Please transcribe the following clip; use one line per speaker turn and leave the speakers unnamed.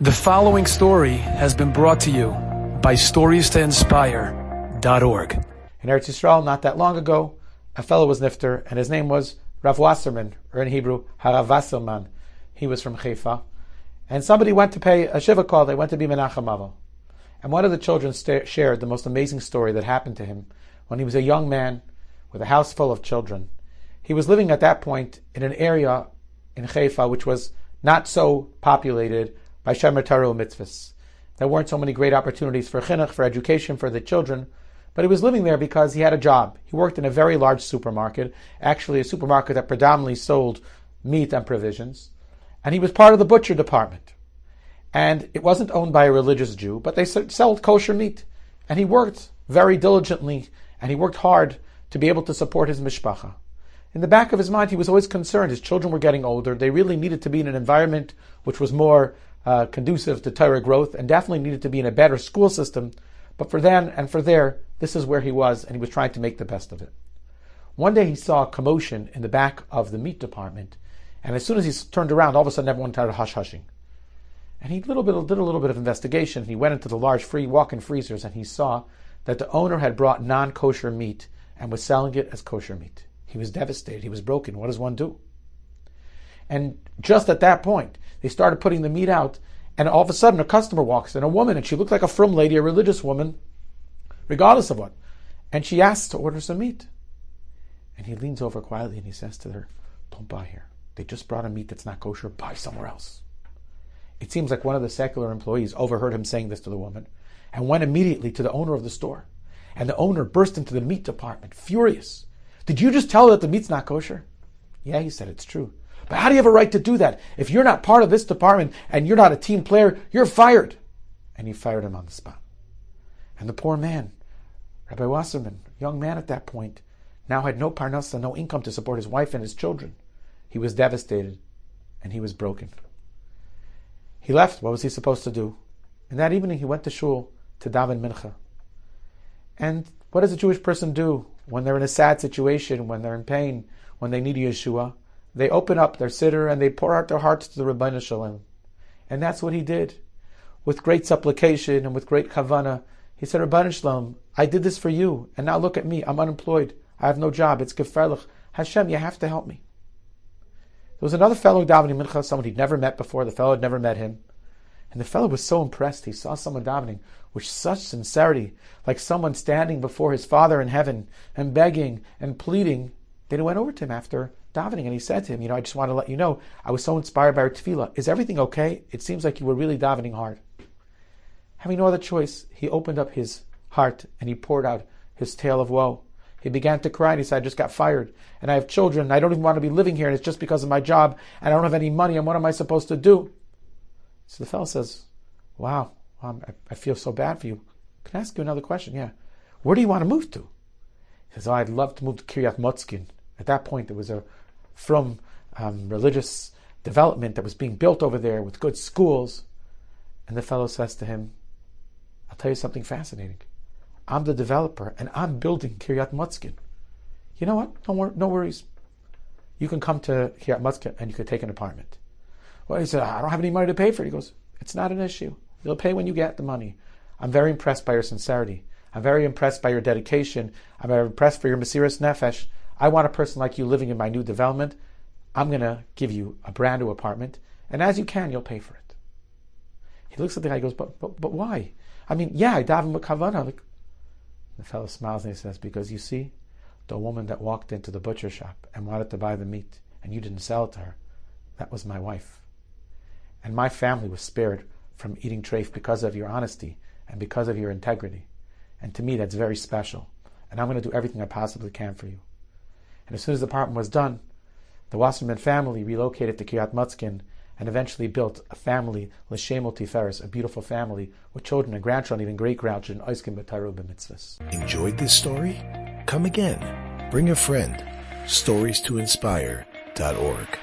The following story has been brought to you by StoriesToInspire.org.
In Eretz Yisrael, not that long ago, a fellow was nifter, and his name was Rav Wasserman, or in Hebrew, Harav Wasserman. He was from Haifa. And somebody went to pay a shiva call. They went to be Menachem Aval. And one of the children shared the most amazing story that happened to him when he was a young man with a house full of children. He was living at that point in an area in Haifa which was not so populated by Shemer Torah mitzvahs. There weren't so many great opportunities for chinuch, for education, for the children, but he was living there because he had a job. He worked in a very large supermarket, actually a supermarket that predominantly sold meat and provisions, and he was part of the butcher department. And it wasn't owned by a religious Jew, but they sold kosher meat. And he worked very diligently, and he worked hard to be able to support his mishpacha. In the back of his mind, he was always concerned. His children were getting older. They really needed to be in an environment which was more conducive to Torah growth, and definitely needed to be in a better school system. But for then and for there, this is where he was, and he was trying to make the best of it. One day he saw a commotion in the back of the meat department, and as soon as he turned around, all of a sudden everyone started hush-hushing. And he did a little bit of investigation. He went into the large walk-in freezers, and he saw that the owner had brought non-kosher meat and was selling it as kosher meat. He was devastated. He was broken. What does one do? And just at that point, they started putting the meat out, and all of a sudden a customer walks in, a woman, and she looked like a frum lady, a religious woman, regardless of what. And she asks to order some meat. And he leans over quietly and he says to her, "Don't buy here. They just brought a meat that's not kosher. Buy somewhere else." It seems like one of the secular employees overheard him saying this to the woman and went immediately to the owner of the store. And the owner burst into the meat department, furious. "Did you just tell her that the meat's not kosher?" "Yeah," he said, "it's true. But how do you have a right to do that? If you're not part of this department and you're not a team player, you're fired." And he fired him on the spot. And the poor man, Rabbi Wasserman, young man at that point, now had no parnasa, no income to support his wife and his children. He was devastated and he was broken. He left. What was he supposed to do? And that evening he went to shul to daven mincha. And what does a Jewish person do when they're in a sad situation, when they're in pain, when they need Yeshua? They open up their siddur and they pour out their hearts to the Ribbono Shel Olam. And that's what he did. With great supplication and with great kavanah, he said, "Ribbono Shel Olam, I did this for you, and now look at me. I'm unemployed. I have no job. It's geferlich. Hashem, you have to help me." There was another fellow davening mincha, someone he'd never met before. The fellow had never met him. And the fellow was so impressed. He saw someone davening with such sincerity, like someone standing before his Father in heaven and begging and pleading. Then he went over to him after davening and he said to him, "I just want to let you know, I was so inspired by your tefillah. Is everything okay? It seems like you were really davening hard." Having no other choice, he opened up his heart and he poured out his tale of woe. He began to cry and he said, "I just got fired and I have children and I don't even want to be living here and it's just because of my job and I don't have any money and what am I supposed to do?" So the fellow says, "Wow, I feel so bad for you. Can I ask you another question?" "Yeah." "Where do you want to move to?" He says, "Oh, I'd love to move to Kiryat Motzkin." At that point, there was a from religious development that was being built over there with good schools. And the fellow says to him, "I'll tell you something fascinating. I'm the developer and I'm building Kiryat Motzkin. You know what? No worries. You can come to Kiryat Motzkin and you can take an apartment." Well, he said, "I don't have any money to pay for it." He goes, "It's not an issue. You'll pay when you get the money. I'm very impressed by your sincerity. I'm very impressed by your dedication. I'm very impressed for your Mesirat Nefesh. I want a person like you living in my new development. I'm going to give you a brand new apartment, and as you can, you'll pay for it." He looks at the guy and goes, but why? I mean, yeah, I daven with kavanah. The fellow smiles and he says, "Because you see, the woman that walked into the butcher shop and wanted to buy the meat, and you didn't sell it to her, that was my wife. And my family was spared from eating treif because of your honesty and because of your integrity. And to me, that's very special. And I'm going to do everything I possibly can for you." And as soon as the apartment was done, the Wasserman family relocated to Kiryat Motzkin and eventually built a family, L'Shemot Tiferes, a beautiful family with children and grandchildren, even great-grandchildren, oiskim b'Torah b'mitzvahs.
Enjoyed this story? Come again. Bring a friend. StoriesToInspire.org